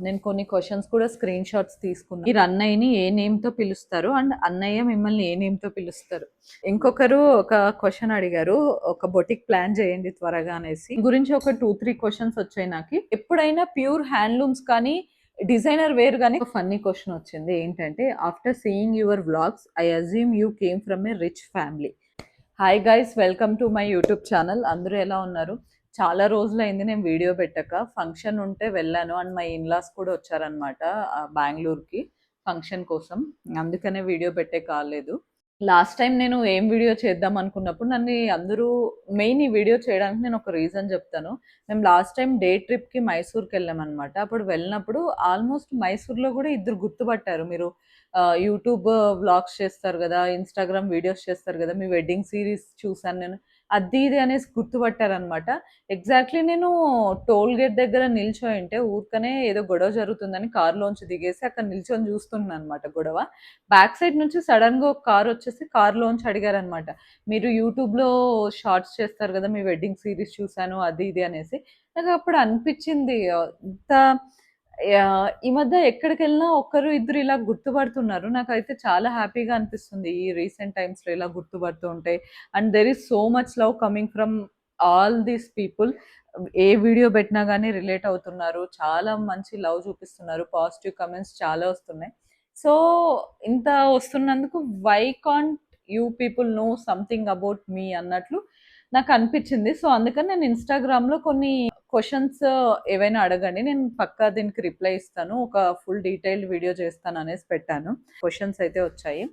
నేను కొన్ని క్వెషన్స్ కూడా స్క్రీన్ షాట్స్ తీసుకున్నా. మీరు అన్నయ్యని ఏ నేమ్‌తో పిలుస్తారు? అండ్ అన్నయ్య మిమ్మల్ని ఏ నేమ్‌తో పిలుస్తారు? ఇంకొకరు ఒక క్వెషన్ అడిగారు. ఒక బొటిక్ ప్లాన్ చేయండి త్వరగా అనేసి. గురించి ఒక 2, 3 క్వెషన్స్ వచ్చాయి నాకి. ఎప్పుడైనా ప్యూర్ హ్యాండ్లూమ్స్ కానీ, డిజైనర్ వేర్ గాని ఒక ఫన్నీ క్వెషన్ వచ్చింది. ఏంటంటే after seeing your vlogs I assume you came from A rich family. Hi guys, welcome to my YouTube channel. అందరూ ఎలా ఉన్నారు? చాలా రోజులైంది నేను వీడియో పెట్టక. ఫంక్షన్ ఉంటే వెళ్ళాను అండ్ మై ఇన్లాస్ కూడా వచ్చారనమాట బెంగళూరుకి ఫంక్షన్ కోసం. అందుకనే వీడియో పెట్టే కాలేదు. లాస్ట్ టైం నేను ఏం వీడియో చేద్దాం అనుకున్నప్పుడు నన్ను అందరూ మెయిన్ ఈ వీడియో చేయడానికి నేను ఒక రీజన్ చెప్తాను. మేము లాస్ట్ టైం డే ట్రిప్కి మైసూర్కి వెళ్ళామన్నమాట. అప్పుడు వెళ్ళినప్పుడు ఆల్మోస్ట్ మైసూర్లో కూడా ఇద్దరు గుర్తుపట్టారు. మీరు యూట్యూబ్ వ్లాగ్స్ చేస్తారు కదా, ఇన్స్టాగ్రామ్ వీడియోస్ చేస్తారు కదా, మీ వెడ్డింగ్ సిరీస్ చూసాను నేను, అది ఇది అనేసి గుర్తుపట్టారనమాట. ఎగ్జాక్ట్లీ నేను టోల్ గేట్ దగ్గర నిల్చోయింటే ఊరికనే ఏదో గొడవ జరుగుతుందని కారులోంచి దిగేసి అక్కడ నిల్చొని చూస్తున్నాను అనమాట గొడవ. బ్యాక్ సైడ్ నుంచి సడన్గా ఒక కార్ వచ్చేసి కారులోంచి అడిగారనమాట, మీరు యూట్యూబ్లో షార్ట్స్ చేస్తారు కదా, మీ వెడ్డింగ్ సిరీస్ చూశాను అది ఇది అనేసి. నాకు అప్పుడు అనిపించింది ఇంత ఈ మధ్య ఎక్కడికెళ్ళినా ఒక్కరు ఇద్దరు ఇలా గుర్తుపడుతున్నారు. నాకైతే చాలా హ్యాపీగా అనిపిస్తుంది ఈ రీసెంట్ టైమ్స్‌లో ఇలా గుర్తుపడుతూ ఉంటే. And there is so much love coming from all these people. A video పెట్టినా గానీ రిలేట్ అవుతున్నారు. చాలా మంచి లవ్ చూపిస్తున్నారు. పాజిటివ్ కామెంట్స్ చాలా వస్తున్నాయి. సో, ఇంత వస్తున్నందుకు why can't you people know something about me అన్నట్లు నాకనిపిచ్చింది. సో, అందుకని నేను ఇన్‌స్టాగ్రామ్‌లో కొన్ని క్వెషన్స్ ఏవైనా అడగండి. నేను పక్కా దీనికి రిప్లై ఇస్తాను. ఒక ఫుల్ డీటెయిల్డ్ వీడియో చేస్తాననేసి పెట్టాను. క్వెషన్స్ అయితే వచ్చాయి.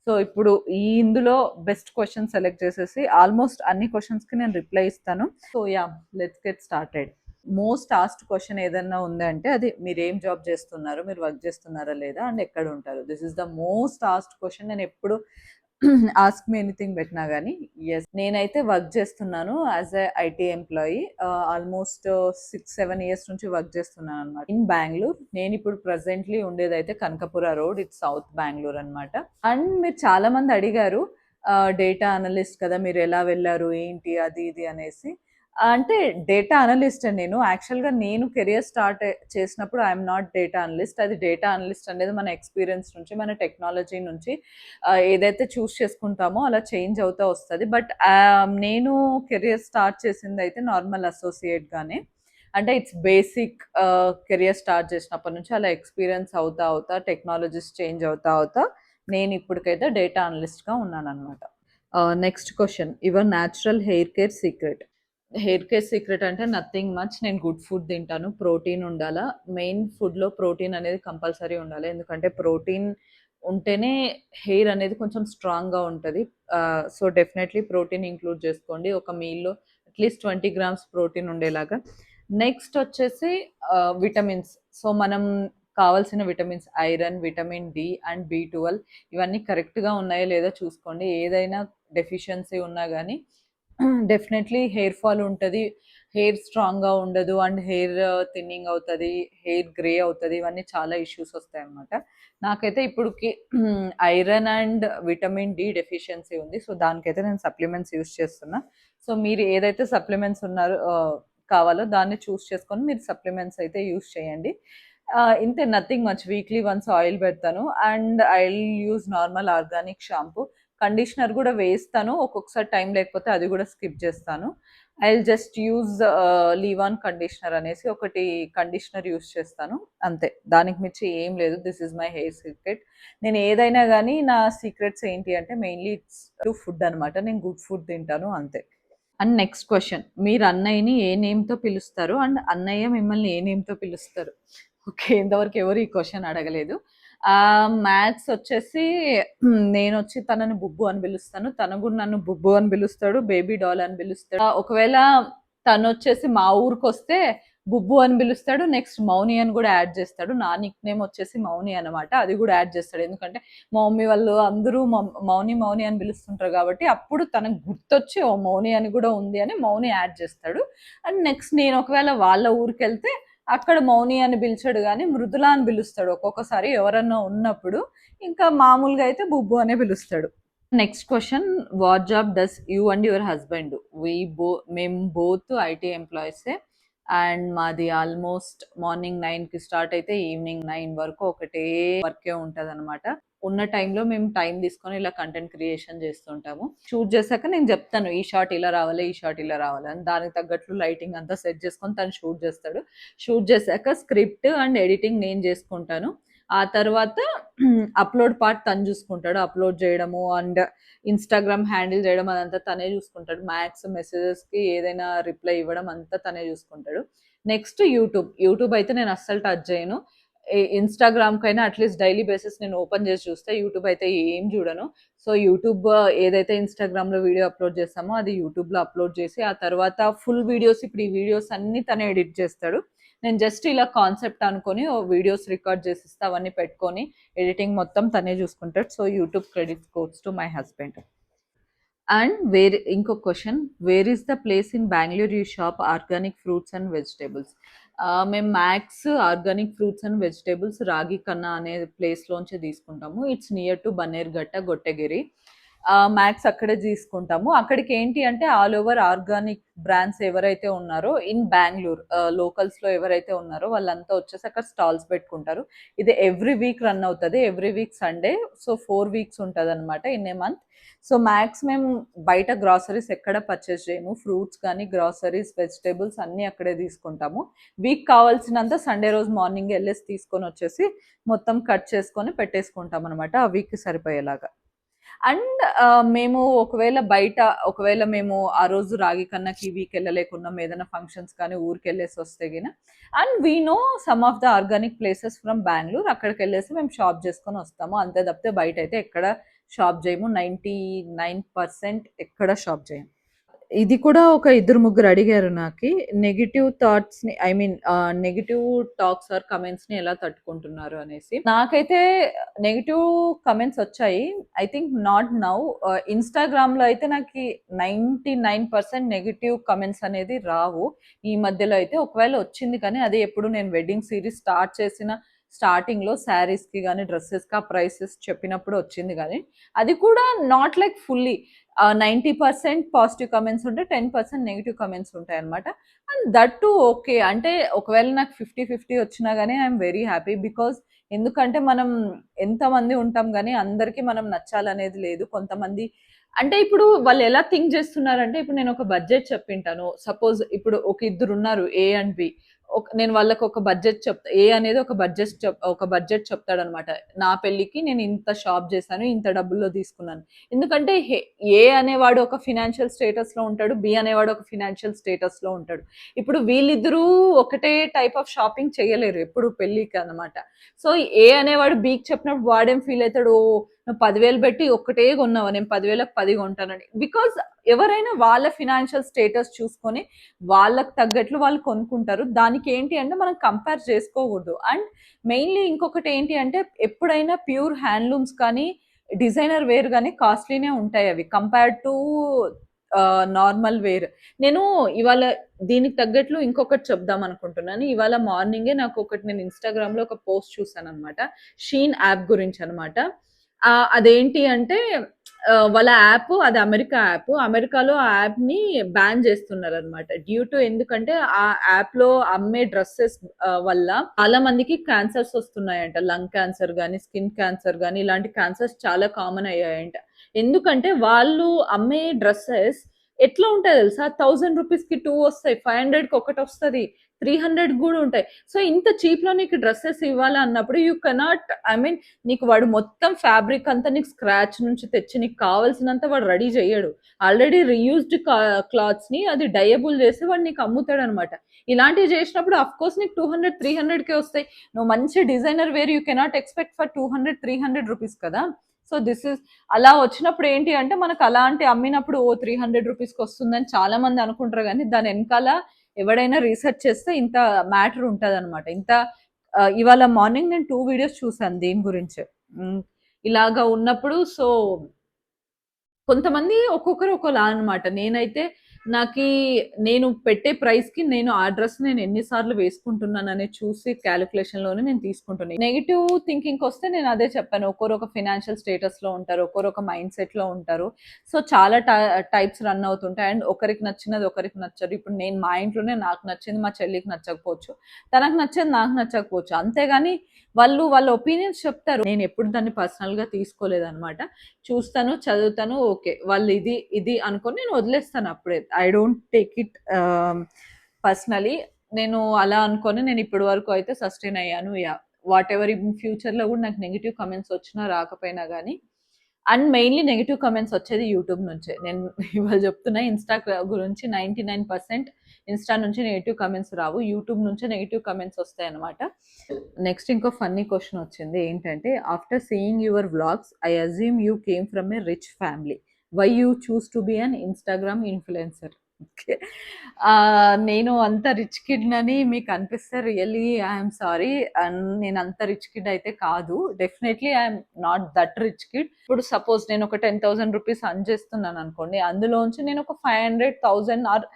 సో, ఇప్పుడు ఇందులో బెస్ట్ క్వెషన్ సెలెక్ట్ చేసేసి ఆల్మోస్ట్ అన్ని క్వెషన్స్‌కి నేను రిప్లై ఇస్తాను. So, yeah! Let's get started. Most asked question ఏదన్నా ఉందంటే అది మీరేం జాబ్ చేస్తున్నారు? మీరు వర్క్ చేస్తున్నారా లేదా? అండ్ ఎక్కడుంటారు? This is the most asked question. నేనెప్పుడు ఆస్క్ మీ ఎనీథింగ్ పెట్టినా గానీ, యెస్. నేనైతే వర్క్ చేస్తున్నాను as a IT employee. Almost 6, 7 years నుంచి వర్క్ చేస్తున్నాననమాట. ఇన్ బెంగుళూరు. నేనిప్పుడు ప్రెజెంట్‌లీ ఉండేదైతే Kanakapura road. It's south Bengaluru అనమాట. అండ్ మీరు చాలా మంది అడిగారు డేటా అనలిస్ట్ కదా, మీరెలా వెళ్లారు? ఏంటి? అది ఇది అనేసి. అంటే డేటా అనలిస్ట్ నేను. యాక్చువల్‌గా నేను కెరియర్ స్టార్ట్ చేసినప్పుడు ఐయామ్ నాట్ డేటా అనలిస్ట్. అది డేటా అనలిస్ట్ అనేది మన ఎక్స్‌పీరియన్స్ నుంచి, మన టెక్నాలజీ నుంచి ఏదైతే చూస్ చేసుకుంటామో అలా చేంజ్ అవుతా వస్తది. బట్ నేను కెరియర్ స్టార్ట్ చేసిందయితే నార్మల్ అసోసియేట్‌గానే. అంటే ఇట్స్ బేసిక్ కెరియర్ స్టార్ట్ చేసినప్పటి నుంచి అలా ఎక్స్‌పీరియన్స్ అవుతా అవుతా టెక్నాలజీస్ చేంజ్ అవుతా అవుతా నేను ఇప్పటికైతే డేటా అనలిస్ట్‌గా ఉన్నాననమాట. Next question. Your natural hair care secret. Hair care secret అంటే నథింగ్ మచ్. నేను గుడ్ ఫుడ్ తింటాను. ప్రోటీన్ ఉండాలా. మెయిన్ ఫుడ్‌లో ప్రోటీన్ అనేది కంపల్సరీ ఉండాలి. ఎందుకంటే ప్రోటీన్ ఉంటేనే హెయిర్ అనేది కొంచెం స్ట్రాంగ్‌గా ఉంటది. సో, డెఫినైట్‌లీ ప్రోటీన్ ఇంక్లూడ్ చేసుకోండి. ఒక మీల్‌లో అట్‌లీస్ట్ 20 గ్రామ్స్ ప్రోటీన్ ఉండేలాగా. నెక్స్ట్ వచ్చేసి విటమిన్స్. సో, మనం కావాల్సిన vitamins iron, vitamin D and బి12 ఇవన్నీ కరెక్ట్‌గా ఉన్నాయో లేదో చూసుకోండి. ఏదైనా డెఫిషియన్సీ ఉన్నా గానీ డెఫినెట్‌లీ హెయిర్ ఫాల్ ఉంటది. హెయిర్ స్ట్రాంగ్‌గా ఉండదు అండ్ హెయిర్ థిన్నింగ్ అవుతది. హెయిర్ గ్రే అవుతది. ఇవన్నీ చాలా ఇష్యూస్ వస్తాయన్నమాట. నాకైతే ఇప్పుడుకి iron and vitamin D deficiency ఉంది. సో, దానికైతే నేను సప్లిమెంట్స్ యూజ్ చేస్తున్నా. సో, మీరు ఏదైతే సప్లిమెంట్స్ ఉన్నారో కావాలో దాన్ని చూస్ చేసుకొని మీరు సప్లిమెంట్స్ అయితే యూజ్ చేయండి. ఇంతే, nothing much. Weekly once oil పెడతాను and I will use normal organic shampoo. Conditioner గూడా వేస్తాను. ఒక్కొక్కసారి టైం లేకపోతే అది గూడా స్కిప్ జేస్తాను. I will just use leave on conditioner అనేసి ఒకటి కండిషనర్ యూజ్ చేస్తాను. అంతే. దానికి మించి ఏం లేదు. This is my hair secret. నేను ఏదైనా గానీ నా సీక్రెట్స్ ఏంటి అంటే మెయిన్‌లీ ఇట్స్ టు ఫుడ్ అనమాట. నేను గుడ్ ఫుడ్ తింటాను అంతే. And next question. మీరు అన్నయ్యని ఏ నేమ్‌తో పిలుస్తారు? అండ్ అన్నయ్య మిమ్మల్ని ఏ నేమ్‌తో పిలుస్తారు? ఓకే. ఇంతవరకు ఎవరు ఈ క్వెషన్ అడగలేదు. మ్యాథ్స్ వచ్చేసి నేనొచ్చి తనని బుబ్బు అని పిలుస్తాను. తను గూడా నన్ను బుబ్బు అని పిలుస్తాడు. బేబీ డాల్ అని పిలుస్తాడు. ఒకవేళ తనొచ్చేసి మా ఊరికొస్తే బుబ్బు అని పిలుస్తాడు. నెక్స్ట్ మౌని అని గూడా యాడ్ చేస్తాడు. నా నిక్‌నేమ్ వచ్చేసి మౌని అనమాట. అది గూడా యాడ్ చేస్తాడు. ఎందుకంటే మా మమ్మీ వాళ్ళు అందరూ మౌని, మౌని అని పిలుస్తుంటారు కాబట్టి అప్పుడు తనకు గుర్తొచ్చి ఓహ్! మౌని అని గూడా ఉంది అని మౌని యాడ్ చేస్తాడు. అండ్ నెక్స్ట్ నేను ఒకవేళ వాళ్ళ ఊరికెళ్తే అక్కడ మౌని అని పిలిచడు గానీ మృదుల అని పిలుస్తాడు ఒక్కొక్కసారి ఎవరన్నా ఉన్నప్పుడు. ఇంకా మామూలుగా అయితే బుబ్బు అనే పిలుస్తాడు. Next question. What job does you and your husband do? మేము బోత్ ఐటీ ఎంప్లాయీసే. అండ్ మాది ఆల్మోస్ట్ మార్నింగ్ 9కి స్టార్ట్ అయితే ఈవినింగ్ 9 వరకు ఒకటే వర్కే ఉంటుంది అనమాట. ఉన్న టైంలో మేము టైం తీసుకొని ఇలా కంటెంట్ క్రియేషన్ చేస్తుంటాము. షూట్ చేశాక నేను చెప్తాను ఈ షాట్ ఇలా రావాలి, ఈ షాట్ ఇలా రావాలి అని. దానికి తగ్గట్లు లైటింగ్ అంతా సెట్ చేసుకొని తను షూట్ చేస్తాడు. షూట్ చేశాక స్క్రిప్ట్ అండ్ ఎడిటింగ్ నేను చేసుకుంటాను. ఆ తర్వాత అప్లోడ్ పార్ట్ తను చూసుకుంటాడు. అప్లోడ్ చేయడము అండ్ ఇన్స్టాగ్రామ్ హ్యాండిల్ చేయడం అదంతా తనే చూసుకుంటాడు. మ్యాక్స్ మెసేజెస్కి ఏదైనా రిప్లై ఇవ్వడం అంతా తనే చూసుకుంటాడు. నెక్స్ట్ యూట్యూబ్ అయితే నేను అస్సలు టచ్ చేయను. ఇన్స్టాగ్రామ్కైనా అట్లీస్ట్ డైలీ బేసిస్ నేను ఓపెన్ చేసి చూస్తే, యూట్యూబ్ అయితే ఏం చూడను. సో యూట్యూబ్ ఏదైతే ఇన్స్టాగ్రామ్లో వీడియో అప్లోడ్ చేస్తామో అది యూట్యూబ్లో అప్లోడ్ చేసి ఆ తర్వాత ఫుల్ వీడియోస్, ఇప్పుడు ఈ వీడియోస్ అన్నీ తనే ఎడిట్ చేస్తాడు. నేను జస్ట్ ఇలా కాన్సెప్ట్ అనుకొని వీడియోస్ రికార్డ్ చేసిస్తే అవన్నీ పెట్టుకొని ఎడిటింగ్ మొత్తం తనే చూసుకుంటాడు. So YouTube credit goes to my husband. And ఇంకొక question, where is the place in Bengaluru you shop organic fruits and vegetables? మేము max organic fruits and vegetables Ragi Kanna అనే ప్లేస్లోంచి తీసుకుంటాము. It's near to Bannerghatta, Gottigere. Max అక్కడే తీసుకుంటాము. అక్కడికి ఏంటి అంటే ఆల్ ఓవర్ ఆర్గానిక్ బ్రాండ్స్ ఎవరైతే ఉన్నారో ఇన్ బెంగళూరు, లోకల్స్లో ఎవరైతే ఉన్నారో వాళ్ళంతా వచ్చేసి అక్కడ స్టాల్స్ పెట్టుకుంటారు. ఇది ఎవ్రీ వీక్ రన్ అవుతుంది, every week Sunday. So 4 weeks ఉంటుంది అనమాట in a month. So max మేము బయట గ్రాసరీస్ ఎక్కడ పర్చేస్ చేయము. ఫ్రూట్స్ కానీ గ్రాసరీస్, వెజిటేబుల్స్ అన్నీ అక్కడే తీసుకుంటాము. వీక్ కావాల్సినంత సండే రోజు మార్నింగ్ వెళ్ళేసి తీసుకొని వచ్చేసి మొత్తం కట్ చేసుకొని పెట్టేసుకుంటాం అనమాట ఆ వీక్కి సరిపోయేలాగా. అండ్ మేము ఒకవేళ మేము ఆ రోజు రాగి కన్నాకి ఈ వీక్ వెళ్ళలేకున్నాం, ఏదైనా ఫంక్షన్స్ కానీ ఊరికి వెళ్ళేసి వస్తే గిన, and we know some of the organic places from Bengaluru, అక్కడికి వెళ్ళేసి మేము షాప్ చేసుకొని వస్తాము. అంతే తప్పితే బయట అయితే ఎక్కడ షాప్ చేయము. 99% ఎక్కడ షాప్ చేయము. ఇది కూడా ఒక ఇద్దరు ముగ్గురు అడిగారు నాకి, నెగెటివ్ థాట్స్‌ని I mean negative talks or కమెంట్స్‌ని ఎలా తట్టుకుంటున్నారు అనేసి. నాకైతే నెగెటివ్ కమెంట్స్ వచ్చాయి. I think not now. ఇన్‌స్టాగ్రామ్‌లో అయితే నాకి 99% నెగెటివ్ కమెంట్స్ అనేది రావు. ఈ మధ్యలో అయితే ఒకవేళ వచ్చింది కానీ అది ఎప్పుడు నేను వెడ్డింగ్ సీరీస్ స్టార్ట్ చేసిన స్టార్టింగ్‌లో శారీస్‌కి గానీ, డ్రెసెస్‌కి ఆ ప్రైసెస్ చెప్పినప్పుడు వచ్చింది గానీ, అది కూడా not like fully 90% positive comments ఉంటాయి, 10% నెగెటివ్ కమెంట్స్ ఉంటాయన్నమాట. And that two okay. అంటే ఒకవేళ నాకు 50-50 వచ్చినా గానీ ఐఎమ్ వెరీ హ్యాపీ. బికాజ్ ఎందుకంటే మనం ఎంతమంది ఉంటాం గానీ అందరికీ మనం నచ్చాలనేది లేదు. కొంతమంది అంటే ఇప్పుడు వాళ్ళు ఎలా థింక్ చేస్తున్నారంటే, ఇప్పుడు నేను ఒక బడ్జెట్ చెప్పింటాను. సపోజ్ ఇప్పుడు ఒక ఇద్దరున్నారు ఏ అండ్ బి. నేను వాళ్ళకి ఒక బడ్జెట్ చెప్తా. ఏ అనేది ఒక బడ్జెట్ చెప్తాడనమాట. నా పెళ్ళికి నేను ఇంత షాప్ చేశాను, ఇంత డబ్బుల్లో తీసుకున్నాను. ఎందుకంటే ఏ అనేవాడు ఒక ఫినాన్షియల్ స్టేటస్‌లో ఉంటాడు. బి అనేవాడు ఒక ఫినాన్షియల్ స్టేటస్‌లో ఉంటాడు. ఇప్పుడు వీళ్ళిద్దరూ ఒకటే టైప్ ఆఫ్ షాపింగ్ చేయలేరు ఎప్పుడు పెళ్ళికి అన్నమాట. సో, ఏ అనేవాడు బికి చెప్పినప్పుడు వాడేం ఫీల్ అయితాడు, ఓహ్! నువ్వు 10,000 పెట్టి ఒక్కటే కొన్నావా, నేను 10,000కి 10 కొంటానని. బికాజ్ ఎవరైనా వాళ్ళ ఫినాన్షియల్ స్టేటస్ చూసుకొని వాళ్ళకి తగ్గట్లు వాళ్ళు కొనుక్కుంటారు. దానికి ఏంటి అంటే మనం కంపేర్ చేసుకోకూడదు. అండ్ మెయిన్‌లీ ఇంకొకటి ఏంటి అంటే ఎప్పుడైనా ప్యూర్ హ్యాండ్లూమ్స్ కానీ, డిజైనర్ వేర్ గానీ కాస్ట్‌లీనే ఉంటాయి అవి కంపేర్డ్ టు నార్మల్ వేర్. నేను ఇవాళ దీనికి తగ్గట్లు ఇంకొకటి చెప్దాం అనుకుంటున్నాను. ఇవాళ మార్నింగే నేను ఇన్‌స్టాగ్రామ్‌లో ఒక పోస్ట్ చూసాననమాట. షీన్ యాప్ గురించి అనమాట. అదేంటి అంటే వాళ్ళ యాప్ అది అమెరికా యాప్. అమెరికాలో ఆ యాప్‌ని బ్యాన్ చేస్తున్నారనమాట. డ్యూ టు ఎందుకంటే ఆ యాప్‌లో అమ్మే డ్రెసెస్ వల్ల చాలా మందికి క్యాన్సర్స్ వస్తున్నాయంట. లంగ్ క్యాన్సర్ గాని, స్కిన్ క్యాన్సర్ గాని ఇలాంటి క్యాన్సర్స్ చాలా కామన్ అయ్యాయంట. ఎందుకంటే వాళ్ళు అమ్మే డ్రెసెస్ ఎట్లా ఉంటాయో తెలుసా? ₹1000కి 2 వస్తాయి. 500కి ఒకటొస్తది. 300 గూడా ఉంటాయి. సో, ఇంత చీప్‌లో నీకు డ్రెసెస్ ఇవ్వాలి అన్నప్పుడు యూ కెనాట్ ఐ మీన్ నీకు వాడు మొత్తం ఫ్యాబ్రిక్ అంతా నీకు స్క్రాచ్ నుంచి తెచ్చి నీకు కావాల్సినంత వాడు రెడీ చెయ్యడు. ఆల్రెడీ రీయూజ్డ్ క్లాత్స్‌ని అది డయబుల్ చేసి వాడు నీకు అమ్ముతాడనమాట. ఇలాంటివి చేసినప్పుడు ఆఫ్‌కోర్స్ నీకు 200, 300కే వస్తాయి. నువ్వు మంచి designer where you cannot expect for 200, 300 rupees కదా! సో, దిస్ ఈస్ అలా వచ్చినప్పుడు ఏంటి అంటే మనకు అలాంటి అమ్మినప్పుడు ఓ 300 రూపీస్‌కి వస్తుందని చాలా మంది అనుకుంటారు గానీ దాని ఎనకాల ఎవడైనా రీసెర్చ్ చేస్తే ఇంత మ్యాటర్ ఉంటదనమాట. ఇవాళ మార్నింగ్ నేను 2 వీడియోస్ చూసాను దీని గురించే. హ్మ్. ఇలాగా ఉన్నప్పుడు సో, కొంతమంది ఒక్కొక్కరు ఒక్కోలా అనమాట. నేనైతే నాకీ నేను పెట్టే ప్రైస్‌కి నేను ఆ డ్రెస్ నేను ఎన్ని సార్లు వేసుకుంటున్నాననేది చూసి క్యాలిక్యులేషన్‌లోనే నేను తీసుకుంటున్నా. నెగెటివ్ థింకింగ్‌కొస్తే నేను అదే చెప్పాను. ఒక్కోరు ఒక ఫైనాన్షియల్ స్టేటస్‌లో ఉంటారు. ఒక్కోరు ఒక మైండ్ సెట్‌లో ఉంటారు. సో, చాలా టైప్స్ రన్ అవుతుంటాయి. అండ్ ఒకరికి నచ్చినది ఒకరికి నచ్చదు. ఇప్పుడు నేను మా ఇంట్లోనే నాకు నచ్చింది మా చెల్లికి నచ్చకపోవచ్చు. తనకు నచ్చేది నాకు నచ్చకపోవచ్చు. అంతేగాని వాళ్ళు వాళ్ళ ఒపీనియన్స్ చెప్తారు. నేనెప్పుడు దాన్ని పర్సనల్‌గా తీసుకోలేదనమాట. చూస్తాను, చదువుతాను. ఓకే. వాళ్ళు ఇది అనుకోని నేను వదిలేస్తాను అప్పుడే. I don't take it personally. నేను అలా అనుకోని నేను ఇప్పటి వరకు అయితే సస్టైన్ అయ్యాను. యాహ్! వాటెవర్ ఇన్ ఫ్యూచర్‌లో గూడా నాకు నెగెటివ్ కామెంట్స్ వచ్చినా రాకపోయినా గానీ అండ్ మెయిన్‌లీ నెగెటివ్ కామెంట్స్ వచ్చేది యూట్యూబ్ నుంచే. నేను ఇవాళ చెప్తున్నా గురించి 99% ఇన్‌స్టా నుంచి నెగెటివ్ కామెంట్స్ రావు. యూట్యూబ్ నుంచే నెగెటివ్ కామెంట్స్ వస్తాయన్నమాట. నెక్స్ట్ ఇంకో ఫన్నీ క్వెషన్ వచ్చింది. ఏంటంటే, after seeing your vlogs I assume you came from a rich family. Why you choose to be an Instagram influencer? Okay. నేను అంత రిచ్ కిడ్‌నని మీకు అనిపిస్తే really I am sorry. And నేను అంత రిచ్ కిడ్ అయితే కాదు. Definitely I am not that rich kid. ఇప్పుడు సపోజ్ నేను ఒక 10,000 రూపీస్ ఎర్న్ చేస్తున్నాను అనుకోండి. అందులోంచి నేను ఒక 500, 1000 ఆర్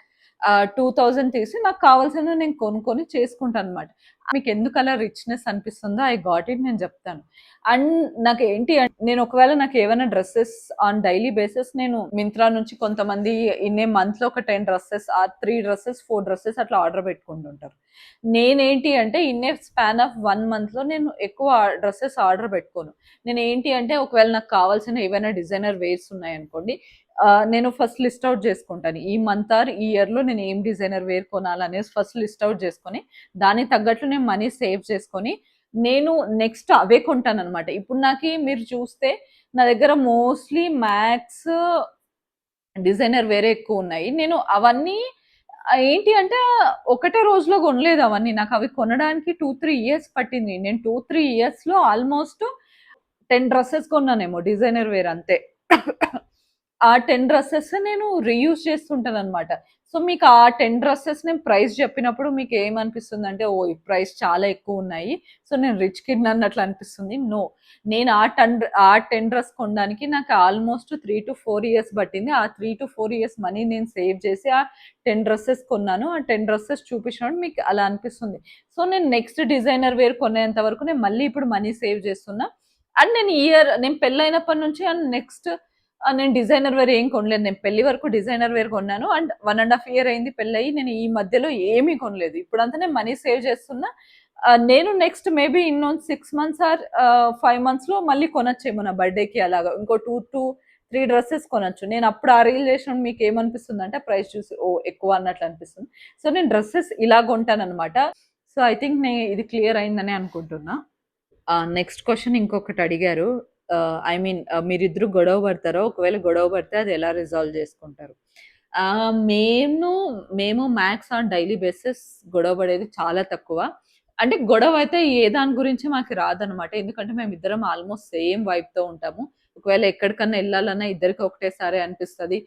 2000 తీసి నాకు కావాల్సినవి నేను కొనుక్కొని చేసుకుంటానన్నమాట. మీకెందుకు అలా రిచ్‌నెస్ అనిపిస్తుందో ఐ గాట్ ఇట్ నేను చెప్తాను. అండ్ నాకేంటి నేను ఒకవేళ నాకేవైనా డ్రెసెస్ ఆన్ డైలీ బేసిస్ నేను మింత్రా నుంచి కొంతమంది ఇన్నే మంత్‌లో ఒక 10 డ్రెసెస్ ఆర్ 3 డ్రెసెస్, 4 డ్రెసెస్ అట్లా ఆర్డర్ పెట్టుకుంటుంటారు. నేనేంటి అంటే ఇన్నే స్పాన్ ఆఫ్ 1 మంత్‌లో నేను ఎక్కువ డ్రెసెస్ ఆర్డర్ పెట్టుకోను. నేనేంటి అంటే ఒకవేళ నాకు కావాల్సిన ఏవైనా డిజైనర్ వేర్స్ ఉన్నాయనుకోండి, నేను ఫస్ట్ లిస్ట్ ఔట్ చేసుకుంటాను. ఈ మంత్ ఆర్ ఈ ఇయర్‌లో నేను ఏం డిజైనర్ వేర్ కొనాలనేసి ఫస్ట్ లిస్ట్ ఔట్ చేసుకొని, దానికి తగ్గట్లు నేను మనీ సేవ్ చేసుకొని, నేను నెక్స్ట్ అవే కొంటాననమాట. ఇప్పుడు నాకి మీరు చూస్తే నా దగ్గర మోస్ట్‌లీ మ్యాక్స్ డిజైనర్ వేరే ఎక్కువున్నాయి. నేను అవన్నీ ఏంటి అంటే ఒకటే రోజులో కొనలేదు అవన్నీ. నాకవి కొనడానికి 2, 3 ఇయర్స్ పట్టింది. నేను 2, 3 ఇయర్స్‌లో ఆల్‌మోస్ట్ 10 డ్రెసెస్ కొన్నానేమో డిజైనర్ వేర్ అంతే. ఆ 10 డ్రెసెస్ నేను రీయూజ్ చేస్తుంటాననమాట. సో, మీకు ఆ 10 డ్రెసెస్ నేను ప్రైస్ చెప్పినప్పుడు మీకేమనిపిస్తుందంటే, ఓహ్! ఈ ప్రైస్ చాలా ఎక్కువున్నాయి. సో, నేను రిచ్ కిడ్‌ని అన్నట్లు అనిపిస్తుంది. నో. నేను ఆ 10 డ్రెస్ కొనడానికి నాకు ఆల్‌మోస్ట్ 3-4 ఇయర్స్ పట్టింది. ఆ 3-4 ఇయర్స్ మనీ నేను సేవ్ చేసి ఆ 10 డ్రెసెస్ కొన్నాను. ఆ 10 డ్రెసెస్ చూపించినప్పుడు మీకు అలా అనిపిస్తుంది. సో, నేను నెక్స్ట్ డిజైనర్ వేర్ కొనేంత వరకు నేను మళ్ళీ ఇప్పుడు మనీ సేవ్ చేస్తున్నా. అండ్ నేను పెళ్లయినప్పటి నుంచి అండ్ నెక్స్ట్ నేను డిజైనర్ వేర్ ఏం కొనలేదు. నేను పెళ్లి వరకు డిజైనర్ వేర్ కొన్నాను. అండ్ 1 ½ ఇయర్ అయింది పెళ్లయ్యి. నేను ఈ మధ్యలో ఏమీ కొనలేదు. ఇప్పుడంతా నేను మనీ సేవ్ చేస్తున్నా. నేను నెక్స్ట్ మేబీ ఇన్నొంచి 6 మంత్స్ ఆర్ 5 మంత్స్‌లో మళ్ళీ కొనొచ్చేమో నా బర్త్‌డేకి అలాగా. ఇంకో 2-3 డ్రెసెస్ కొనొచ్చు. నేను అప్పుడు ఆ రీల్ చేసినప్పుడు మీకేమనిపిస్తుందంటే ప్రైస్ చూసి ఓహ్! ఎక్కువ అన్నట్లు అనిపిస్తుంది. సో, నేను డ్రెసెస్ ఇలా కొంటాననమాట. సో, ఐ థింక్ ఇది క్లియర్ అయిందనే అనుకుంటున్నా. నెక్స్ట్ క్వెషన్ ఇంకొకటి అడిగారు. ఐ మీన్ మీరిద్దరు గొడవ పడతారా? ఒకవేళ గొడవ పడితే అది ఎలా రిజాల్వ్ చేసుకుంటారు? ఆహ్, మేము మేము మ్యాక్స్ ఆన్ డైలీ బేసిస్ గొడవ పడేది చాలా తక్కువ. అంటే గొడవైతే ఏ దాని గురించి మాకు రాదనమాట. ఎందుకంటే మేమిద్దరం ఆల్‌మోస్ట్ సేమ్ వైబ్‌తో ఉంటాము. ఒకవేళ ఎక్కడికన్నా ఎళ్ళాలన్నా ఇద్దరికి ఒకటేసారి అనిపిస్తది.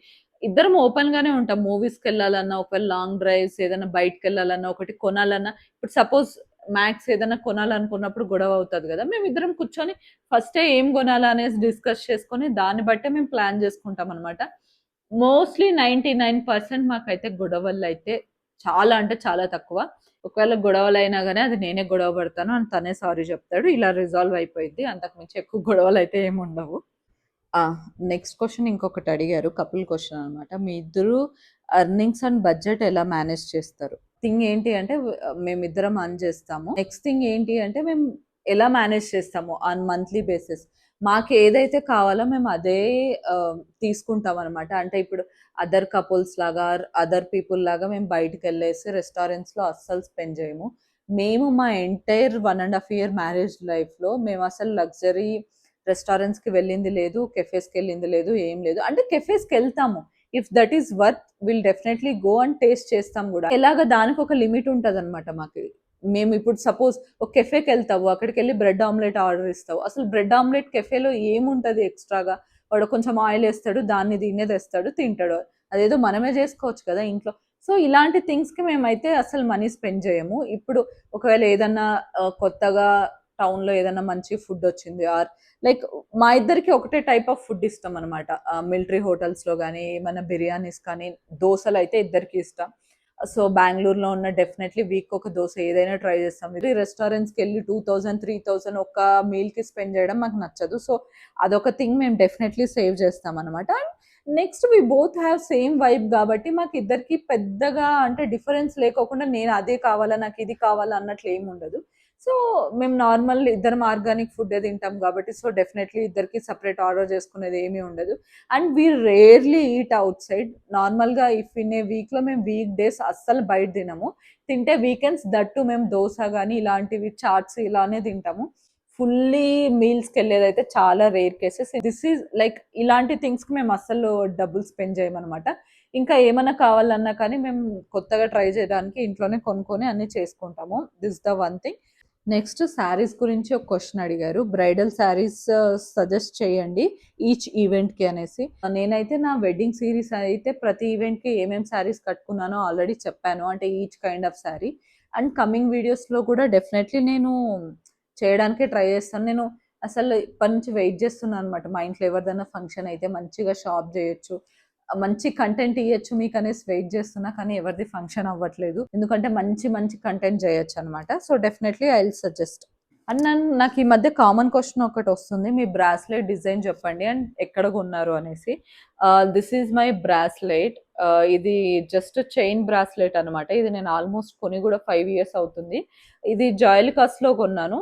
ఇద్దరం ఓపెన్‌గానే ఉంటాం. మూవీస్‌కెళ్ళాలన్నా, ఒకవేళ లాంగ్ డ్రైవ్స్ ఏదైనా బయటికెళ్ళాలన్నా, ఒకటి కొనాలన్నా ఇప్పుడు సపోజ్ మ్యాక్స్ ఏదైనా కొనాలనుకున్నప్పుడు గొడవ అవుతది గదా! మేమిద్దరం కూర్చొని ఫస్టే ఏం గొనాలా అనేసి డిస్కస్ చేసుకొని దాన్ని బట్టే మేము ప్లాన్ జేసుకుంటామనమాట. మోస్ట్‌లీ 99% మాకైతే గొడవలైతే చాలా అంటే చాలా తక్కువ. ఒకవేళ గొడవలైనా గాని అది నేనే గొడవ పడతాను అండ్ తనే సారీ జెప్తాడు. ఇలా రిజాల్వ్ అయిపోయిద్ది. అంతకు మించి ఎక్కువ గొడవలైతే ఏముండవు. ఆ! నెక్స్ట్ క్వెషన్ ఇంకొకటి అడిగారు. కపుల్ క్వెషన్ అనమాట. మీ ఇద్దరు ఎర్నింగ్స్ అండ్ బడ్జెట్ ఎలా మేనేజ్ చేస్తారు? థింగ్ ఏంటి అంటే మేమిద్దరం ఎర్న్ చేస్తాము. నెక్స్ట్ థింగ్ ఏంటి అంటే మేము ఎలా మేనేజ్ చేస్తాము ఆన్ మంత్లీ బేసిస్. మాకేదైతే కావాలో మేము అదే తీసుకుంటామనమాట. అంటే ఇప్పుడు అదర్ కపుల్స్ లాగా, అదర్ పీపుల్ లాగా మేము బయటికెళ్ళేసి రెస్టారెంట్స్‌లో అస్సలు స్పెండ్ చేయము. మేము మా ఎంటైర్ 1 ½ ఇయర్ మ్యారేజ్ లైఫ్‌లో మేమసలు లగ్జరీ రెస్టారెంట్స్‌కి వెళ్ళింది లేదు. కెఫేస్‌కెళ్ళింది లేదు. ఏం లేదు. అంటే కెఫేస్‌కెళ్తాము. If that is worth will definitely go and taste చేస్తాం గూడా. ఎలాగ దానికొక లిమిట్ ఉంటదనమాట మాకు. మేమిప్పుడు సపోజ్ ఒక కెఫేకెళ్తావు. అక్కడికెళ్ళి బ్రెడ్ ఆమ్లెట్ ఆర్డర్ ఇస్తావు. అసలు బ్రెడ్ ఆమ్లెట్ కెఫేలో ఏముంటది ఎక్స్‌ట్రాగా? వాడు కొంచెం ఆయిలేస్తాడు. దాన్ని దీన్ని తెస్తాడు. తింటాడు. అదేదో మనమే జేసుకోవచ్చు కదా ఇంట్లో. సో, ఇలాంటి థింగ్స్‌కి మేమైతే అసలు మనీ స్పెండ్ జేయము. ఇప్పుడు ఒకవేళ ఏదన్నా కొత్తగా టౌన్‌లో ఏదైనా మంచి ఫుడ్ వచ్చింది ఆర్ లైక్ మా ఇద్దరికి ఒకటే టైప్ ఆఫ్ ఫుడ్ ఇష్టం అనమాట. మిలిటరీ హోటల్స్‌లో గాని, ఏమన్నా బిర్యానీస్ కానీ, దోసలైతే ఇద్దరికీ ఇష్టం. సో, బెంగుళూరులో ఉన్న డెఫినైట్‌లీ వీక్‌కొక దోస ఏదైనా ట్రై చేస్తాం. ఇది రెస్టారెంట్స్‌కెళ్ళి 2000, 3000 ఒక్క మీల్‌కి స్పెండ్ చేయడం మాకు నచ్చదు. సో, అదొక థింగ్ మేము డెఫినైట్‌లీ సేవ్ చేస్తామనమాట. And next we both have same vibe గాబట్టి మాకిద్దరికీ పెద్దగా అంటే డిఫరెన్స్ లేకోకుండా నేను అదే కావాలా, నాకు ఇది కావాలా అన్నట్లు ఏముండదు. సో, మేము నార్మల్ ఇద్దరం ఆర్గానిక్ ఫుడ్డే తింటాం గాబట్టి, సో, డెఫినైట్‌లీ ఇద్దరికీ సెపరేట్ ఆర్డర్ చేసుకునేది ఏమీ ఉండదు. And we rarely eat outside. నార్మల్‌గా ఇఫ్ ఇన్ ఏ వీక్‌లో మేము వీక్ డేస్ అస్సలు బయట తినము. తింటే వీకెండ్స్ దట్ టూ మేము దోస గాని, ఇలాంటివి చాట్స్ ఇలానే తింటాము. ఫుల్లీ మీల్స్‌కెళ్ళేదైతే చాలా rare cases. This is like ఇలాంటి థింగ్స్‌కి మేము అస్సలు డబ్బులు స్పెండ్ చేయమనమాట. ఇంకా ఏమన్నా కావాలన్నా కానీ మేము కొత్తగా ట్రై చేయడానికి ఇంట్లోనే కొనుక్కొని అన్నీ చేసుకుంటాము. This the one thing. Next saris గురించి ఒక క్వెషన్ అడిగారు. బ్రైడల్ శారీస్ సజెస్ట్ చేయండి ఈచ్ ఈవెంట్‌కి అనేసి. నేనైతే నా వెడ్డింగ్ సీరీస్ అయితే ప్రతి ఈవెంట్‌కి ఏమేం శారీస్ కట్టుకున్నానో ఆల్రెడీ చెప్పాను. అంటే each kind of sari. And coming వీడియోస్‌లో కూడా డెఫినైట్‌లీ నేను చేయడానికే ట్రై చేస్తాను. నేను అసలు ఇప్పటి నుంచి వెయిట్ చేస్తున్నాను అనమాట. మా ఇంట్లో ఎవరిదైనా ఫంక్షన్ అయితే మంచిగా షాప్ చేయొచ్చు. మంచి కంటెంట్ ఇయ్యొచ్చు మీకనేసి వెయిట్ చేస్తున్నా. కానీ ఎవరిది ఫంక్షన్ అవ్వట్లేదు. ఎందుకంటే మంచి మంచి కంటెంట్ చేయొచ్చనమాట. So, definitely I will suggest. And నాకు ఈ మధ్య కామన్ క్వెషన్ ఒకటొస్తుంది. మీ బ్రాస్లెట్ డిజైన్ చెప్పండి అండ్ ఎక్కడ కొన్నారు అనేసి. This is my bracelet. ఇది జస్ట్ చైన్ బ్రాస్లెట్ అనమాట. ఇది నేను ఆల్మోస్ట్ కొని కూడా 5 ఇయర్స్ అవుతుంది. ఇది జాయిలుకాస్‌లో కొన్నాను.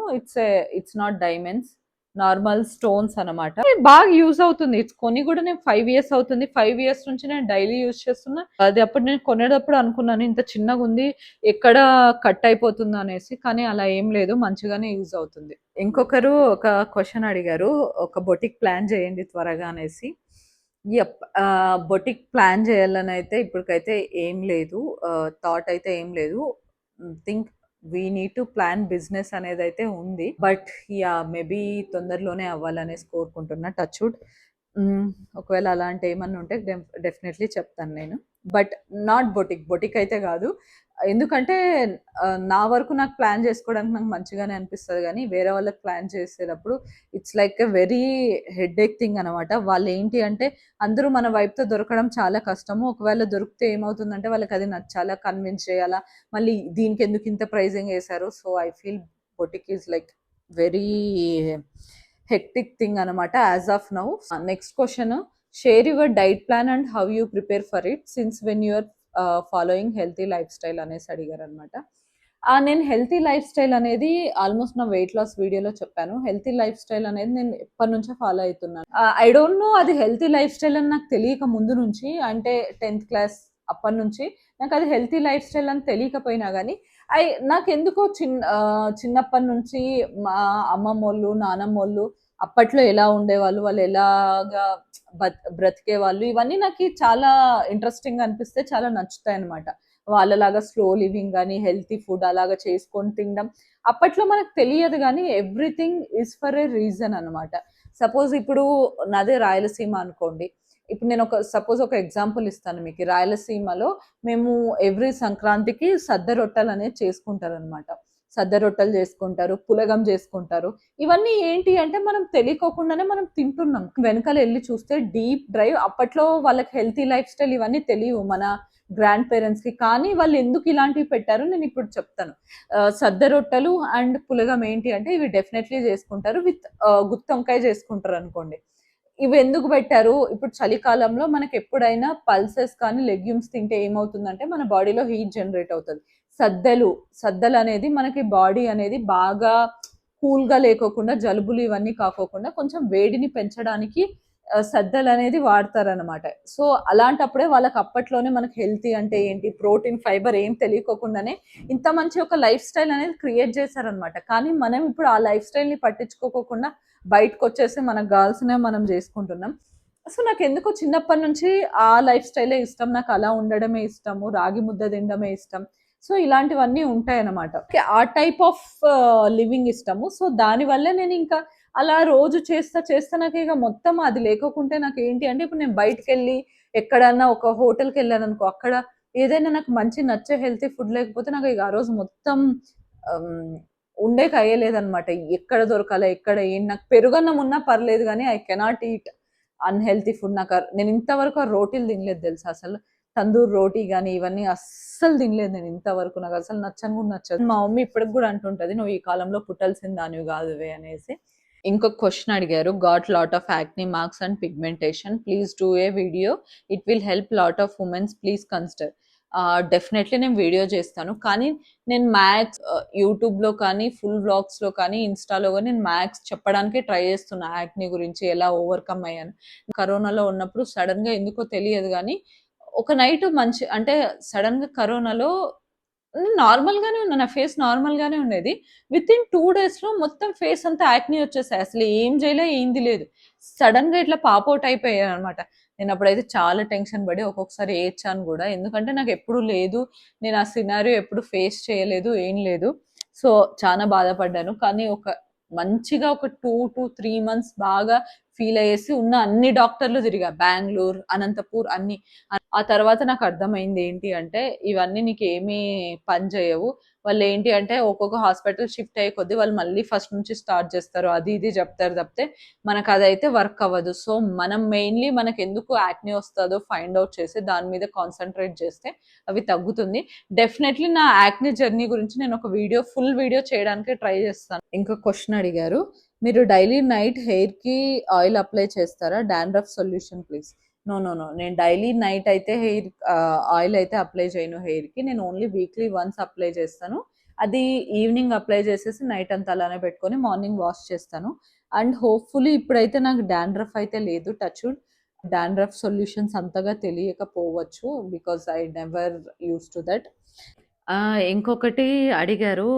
It's not diamonds. Normal stones అనమాట. బాగా యూజ్ అవుతుంది. ఇట్స్ కొని కూడా నేను 5 ఇయర్స్ అవుతుంది. 5 ఇయర్స్ నుంచి నేను డైలీ యూజ్ చేస్తున్నా. అది అప్పుడు నేను కొనేటప్పుడు అనుకున్నాను ఇంత చిన్నగుంది ఎక్కడ కట్ అయిపోతుందో అనేసి. కానీ అలా ఏం లేదు. మంచిగానే యూజ్ అవుతుంది. ఇంకొకరు ఒక క్వెషన్ అడిగారు. ఒక బొటిక్ ప్లాన్ చేయండి త్వరగా అనేసి. యప్. బొటిక్ ప్లాన్ చేయాలనైతే ఇప్పటికైతే ఏం లేదు. థాట్ అయితే ఏం లేదు. Think we need to plan business అనేదైతే ఉంది. But yeah! మేబీ తొందరలోనే అవ్వాలనేసి కోరుకుంటున్నా. Touch wood. హ్మ్. ఒకవేళ అలాంటి ఏమన్నా ఉంటే డెఫినైట్‌లీ చెప్తాను నేను. But not boutique. బొటిక్ అయితే గాదు. ఎందుకంటే నా వరకు నాకు ప్లాన్ చేసుకోవడానికి నాకు మంచిగానే అనిపిస్తది గానీ, వేరే వాళ్ళకి ప్లాన్ చేసేటప్పుడు it's like a very headache thing అనమాట. వాళ్ళేంటి అంటే అందరూ మన వైపుతో దొరకడం చాలా కష్టము. ఒకవేళ దొరికితే ఏమవుతుందంటే వాళ్ళకది నచ్చాలా, కన్విన్స్ చేయాలా, మళ్ళీ దీనికెందుకు ఇంత ప్రైజింగ్ ఏశారు. So, I feel boutique is like very hectic thing అనమాట as of now. Next question. Share your diet plan and how you prepare for it since when you are following healthy lifestyle అనేసి అడిగారనమాట. నేను healthy lifestyle అనేది almost నా weight loss వీడియోలో చెప్పాను. Healthy lifestyle అనేది నేను ఎప్పటినుంచో ఫాలో అవుతున్నాను. ఐ డోంట్ నో అది హెల్తీ లైఫ్ స్టైల్ అని నాకు తెలియక ముందు నుంచి అంటే 10th క్లాస్ అప్పటి నుంచి నాకు అది హెల్తీ లైఫ్ స్టైల్ అని తెలియకపోయినా కానీ నాకెందుకో చిన్నప్పటి నుంచి మా అమ్మమ్మోళ్ళు, నానమ్మోళ్ళు అప్పట్లో ఎలా ఉండేవాళ్ళు, వాళ్ళు ఎలాగా బ్రతికేవాళ్ళు, ఇవన్నీ నాకి చాలా ఇంట్రెస్టింగ్‌గా అనిపిస్తాయి. చాలా నచ్చుతాయన్నమాట. వాళ్ళలాగా స్లో లివింగ్ గాని, హెల్తీ ఫుడ్ అలాగా చేసుకొని తినడం. అప్పట్లో మనకు తెలియదు గానీ everything is for a reason అన్నమాట. సపోజ్ ఇప్పుడు నాది రాయలసీమ అనుకోండి. ఇప్పుడు నేను సపోజ్ ఒక ఎగ్జాంపుల్ ఇస్తాను మీకు. రాయలసీమలో మేము ఎవ్రీ సంక్రాంతికి సద్ద రొట్టెలనేవి చేసుకుంటారనమాట. సద్ద రొట్టెలు చేసుకుంటారు, పులగం చేసుకుంటారు. ఇవన్నీ ఏంటి అంటే మనం తెలియకోకుండానే మనం తింటున్నాం. వెనకాల ఎళ్లి చూస్తే డీప్ డ్రైవ్ అప్పట్లో వాళ్ళకి హెల్తీ లైఫ్ స్టైల్ ఇవన్నీ తెలియవు మన గ్రాండ్ పేరెంట్స్‌కి. కానీ వాళ్ళు ఎందుకు ఇలాంటివి పెట్టారో నేను ఇప్పుడు చెప్తాను. సద్ద రొట్టెలు అండ్ పులగం ఏంటి అంటే ఇవి డెఫినైట్‌లీ చేసుకుంటారు. విత్ గుత్తొంకాయ చేసుకుంటారనుకోండి. ఇవి ఎందుకు పెట్టారు? ఇప్పుడు చలికాలంలో మనకెప్పుడైనా పల్సెస్ కానీ, లెగ్యూమ్స్ తింటే ఏమవుతుందంటే మన బాడీలో హీట్ జనరేట్ అవుతది. సద్దలనేది మనకి బాడీ అనేది బాగా కూల్‌గా లేకోకుండా జలుబులు ఇవన్నీ కాకోకుండా కొంచెం వేడిని పెంచడానికి సద్దలనేది వాడతారనమాట. సో, అలాంటప్పుడే వాళ్ళకి అప్పట్లోనే మనకు హెల్తీ అంటే ఏంటి, ప్రోటీన్, ఫైబర్ ఏం తెలియకోకుండానే ఇంత మంచి ఒక లైఫ్ స్టైల్ అనేది క్రియేట్ చేశారనమాట. కానీ మనం ఇప్పుడు ఆ లైఫ్ స్టైల్‌ని పట్టించుకోకోకుండా బయటకొచ్చేసి మనకు గావాల్సినవి మనం జేసుకుంటున్నాం. సో, నాకెందుకో చిన్నప్పటి నుంచి ఆ లైఫ్ స్టైలే ఇష్టం. నాకు అలా ఉండడమే ఇష్టము. రాగి ముద్ద తినడమే ఇష్టం. సో, ఇలాంటివన్నీ ఉంటాయన్నమాట. ఆ టైప్ ఆఫ్ లివింగ్ ఇష్టము. సో, దానివల్లే నేనింకా అలా రోజు చేస్తా నాకిగ మొత్తం అది లేకోకుంటే నాకేంటి అంటే ఇప్పుడు నేను బయటికెళ్ళి ఎక్కడన్నా ఒక హోటల్‌కెళ్ళాననుకో అక్కడ ఏదైనా నాకు మంచి నచ్చే హెల్తీ ఫుడ్ లేకపోతే నాకిగ ఆ రోజు మొత్తం ఆహ్, ఉండేకి అయ్యలేదనమాట. ఎక్కడ దొరకాలి, ఎక్కడ ఏంటి, నాకు పెరుగన్నం ఉన్నా పర్లేదు గానీ I cannot eat unhealthy food. నేను ఇంతవరకు ఆ రోటీలు తినలేదు తెలుసా అసలు. తందూరి రోటీ గాని ఇవన్నీ అస్సలు తినలేదు నేను ఇంతవరకు. నాకసలు నచ్చను కూడా నచ్చదు. మా మమ్మీ ఇప్పటికి గూడా అంటుంటది, "నువ్వు ఈ కాలంలో పుట్టాల్సిన దానివి గాదువే" అనేసి. ఇంకొక క్వెషన్ అడిగారు. Got lot of acne marks and pigmentation. Please do a video. It will help lot of womens. Please consider. Definitely నేను వీడియో చేస్తాను. కానీ నేను మ్యాథ్స్ యూట్యూబ్‌లో కానీ, ఫుల్ వ్లాగ్స్‌లో కానీ, ఇన్‌స్టాలో గాని నేను మ్యాథ్స్ చెప్పడానికే ట్రై చేస్తున్నా. యాక్నీ గురించి ఎలా ఓవర్‌కమ్ అయ్యాను. కరోనాలో ఉన్నప్పుడు సడెన్‌గా ఎందుకో తెలియదు గానీ, ఒక నైట్ మంచి అంటే సడెన్‌గా కరోనాలో నార్మల్‌గానే ఉన్నా. నా ఫేస్ నార్మల్‌గానే ఉండేది. వితిన్ 2 డేస్‌లో మొత్తం ఫేస్ అంతా యాక్నీ వచ్చేసాయి. అసలు ఏం చేయలే, ఏంది లేదు. సడెన్‌గా ఇట్లా పాప్ ఔట్ అయిపోయాననమాట. నేనప్పుడైతే చాలా టెన్షన్ పడి ఒక్కొక్కసారి ఏడ్చాను గూడా. ఎందుకంటే నాకెప్పుడు లేదు. నేను ఆ సినారియో ఎప్పుడు ఫేస్ చేయలేదు. ఏం లేదు. సో, చానా బాధపడ్డాను. కానీ మంచిగా ఒక 2-3 మంత్స్ బాగా ఫీల్ అయ్యేసి ఉన్న అన్ని డాక్టర్‌లు తిరిగా. బెంగుళూరు, అనంతపూర్ అన్ని. ఆ తర్వాత నాకర్థమైంది ఏంటి అంటే, ఇవన్నీ నీకేమీ పని చేయవు. వాళ్ళేంటి అంటే, ఒక్కొక్క హాస్పిటల్ షిఫ్ట్ అయ్యే కొద్దీ వాళ్ళు మళ్ళీ ఫస్ట్ నుంచి స్టార్ట్ చేస్తారు. అది ఇది చెప్తారు తప్పితే, మనకదైతే వర్క్ అవ్వదు. సో, మనం మెయిన్‌లీ మనకెందుకు యాక్నీ వస్తదో ఫైండ్ ఔట్ చేసి, దాని మీద కాన్సంట్రేట్ చేస్తే అవి తగ్గుతుంది. డెఫినెట్‌లీ నా యాక్నీ జర్నీ గురించి నేనొక ఫుల్ వీడియో చేయడానికి ట్రై చేస్తాను. ఇంకో క్వెషన్ అడిగారు. మీరు డైలీ నైట్ హెయిర్‌కి ఆయిల్ అప్లై చేస్తారా? Dandruff solution please. No. No. No. నేను డైలీ నైట్ అయితే ఆయిల్ అయితే అప్లై చేయను హెయిర్‌కి. నేను ఓన్లీ వీక్లీ వన్స్ అప్లై చేస్తాను. అది ఈవినింగ్ అప్లై చేసేసి నైట్ అంతా అలానే పెట్టుకొని మార్నింగ్ వాష్ చేస్తాను. అండ్ హోప్‌ఫుల్లీ ఇప్పుడైతే నాకు డాండ్రఫ్ అయితే లేదు. Touch wood. డాండ్రఫ్ సొల్యూషన్స్ అంతగా తెలియకపోవచ్చు. Because I never used to that. ఇంకొకటి అడిగారు.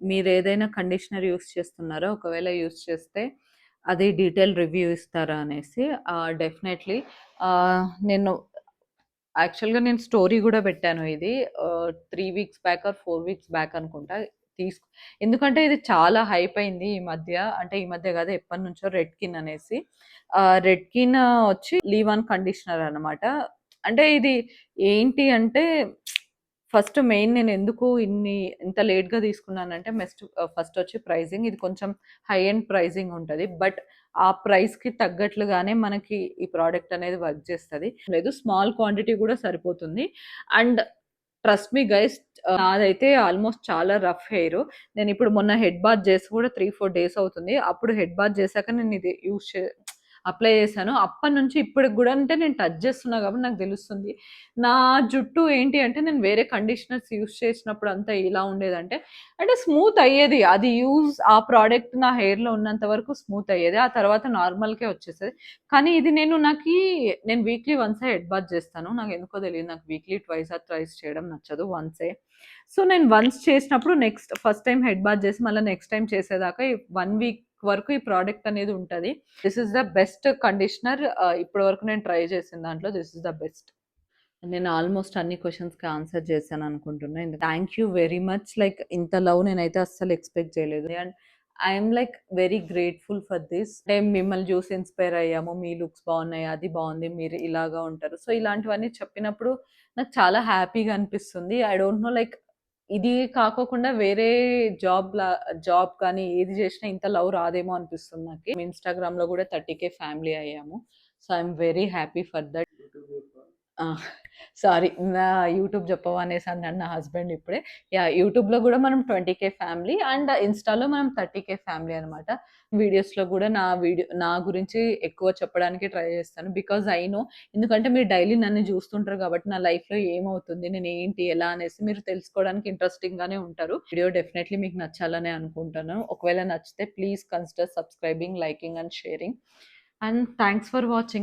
మీరేదైనా కండిషనర్ యూజ్ చేస్తున్నారా? ఒకవేళ యూజ్ చేస్తే అది డీటెయిల్ రివ్యూ ఇస్తారా అనేసి. డెఫినెట్‌లీ. నేను యాక్చువల్‌గా నేను స్టోరీ గూడా పెట్టాను ఇది. 3 weeks back or 4 weeks back అనుకుంటా. తీస్ ఎందుకంటే ఇది చాలా హైప్ అయింది ఈ మధ్య. అంటే ఈ మధ్య గాదు, ఎప్పటినుంచో రెడ్‌కిన్ అనేసి. రెడ్‌కిన్ వచ్చి లీవ్ ఆన్ కండిషనర్ అనమాట. అంటే ఇది ఏంటి అంటే, ఫస్ట్ మెయిన్ నేనెందుకు ఇంత లేట్‌గా తీసుకున్నానంటే, ఫస్ట్ వచ్చి ప్రైజింగ్. ఇది కొంచెం హై ఎండ్ ప్రైజింగ్ ఉంటది. బట్ ఆ ప్రైస్‌కి తగ్గట్లుగానే మనకి ఈ ప్రొడక్ట్ అనేది వర్క్ చేస్తది. లేదు, స్మాల్ క్వాంటిటీ కూడా సరిపోతుంది. అండ్ ట్రస్ట్ మీ గైస్, నాదైతే ఆల్మోస్ట్ చాలా రఫ్ హెయిర్. నేనిప్పుడు మొన్న హెడ్ బాత్ చేసి కూడా 3, 4 డేస్ అవుతుంది. అప్పుడు హెడ్ బాత్ చేశాక నేను ఇది అప్లై చేశాను. అప్పటినుంచి ఇప్పటికి గూడా అంటే నేను టచ్ చేస్తున్నా కాబట్టి నాకు తెలుస్తుంది. నా జుట్టు ఏంటి అంటే, నేను వేరే కండిషనర్స్ యూజ్ చేసినప్పుడు అంతా ఎలా ఉండేదంటే, అంటే స్మూత్ అయ్యేది. ఆ ప్రొడక్ట్ నా హెయిర్‌లో ఉన్నంత వరకు స్మూత్ అయ్యేది. ఆ తర్వాత నార్మల్‌కే వచ్చేసేది. కానీ ఇది నేను వీక్లీ వన్సే హెడ్ బాత్ చేస్తాను. నాకెందుకో తెలీదు. నాకు వీక్లీ ట్వైస్ ఆర్ థ్రైస్ చేయడం నచ్చదు. వన్సే. సో, నేను వన్స్ చేసినప్పుడు ఫస్ట్ టైమ్ హెడ్ బాత్ చేసి మళ్ళా నెక్స్ట్ టైమ్ చేసేదాకా 1 వీక్ వరకు ఈ ప్రొడక్ట్ అనేది ఉంటది. This is the best conditioner. ఇప్పటి వరకు నేను ట్రై చేసిన దాంట్లో దిస్ ఈస్ ద బెస్ట్. నేను ఆల్మోస్ట్ అన్ని క్వెషన్స్‌కి ఆన్సర్ చేశాను అనుకుంటున్నా. Thank you very much. Like ఇంత లవ్ నేనైతే అస్సలు ఎక్స్‌పెక్ట్ చేయలేదు. And I am like very grateful for this. అంటే మిమ్మల్ని చూసి ఇన్‌స్పైర్ అయ్యాము. మీ లుక్స్ బాగున్నాయి, అది బాగుంది, మీరు ఇలాగా ఉంటారు. సో, ఇలాంటివన్నీ చెప్పినప్పుడు నాకు చాలా హ్యాపీగా అనిపిస్తుంది. ఐ డోంట్ నో, లైక్ ఇది కాకోకుండా వేరే జాబ్ కానీ ఏది చేసినా ఇంత లవ్ రాదేమో అనిపిస్తుంది నాకి. ఇన్‌స్టాగ్రామ్‌లో కూడా 30,000 ఫ్యామిలీ అయ్యాము. So, I am very happy for that. ఆ! సారీ. నా యూట్యూబ్ చెప్పవా అనేసి అన్నాడు నా హస్బెండ్ ఇప్పుడే. యాహ్! యూట్యూబ్‌లో గూడా మనం 20,000 ఫ్యామిలీ అండ్ ఇన్‌స్టాలో మనం 30,000 ఫ్యామిలీ అనమాట. వీడియోస్‌లో గూడా నా గురించి ఎక్కువ చెప్పడానికి ట్రై చేస్తాను. బికాజ్ ఐ నో, ఎందుకంటే మీరు డైలీ నన్ను చూస్తుంటారు కాబట్టి నా లైఫ్‌లో ఏమవుతుంది, నేనేంటి, ఎలా అనేసి మీరు తెలుసుకోవడానికి ఇంట్రెస్టింగ్‌గానే ఉంటారు. వీడియో డెఫినైట్‌లీ మీకు నచ్చాలనే అనుకుంటాను. ఒకవేళ నచ్చితే please consider subscribing, liking and sharing. And thanks for watching.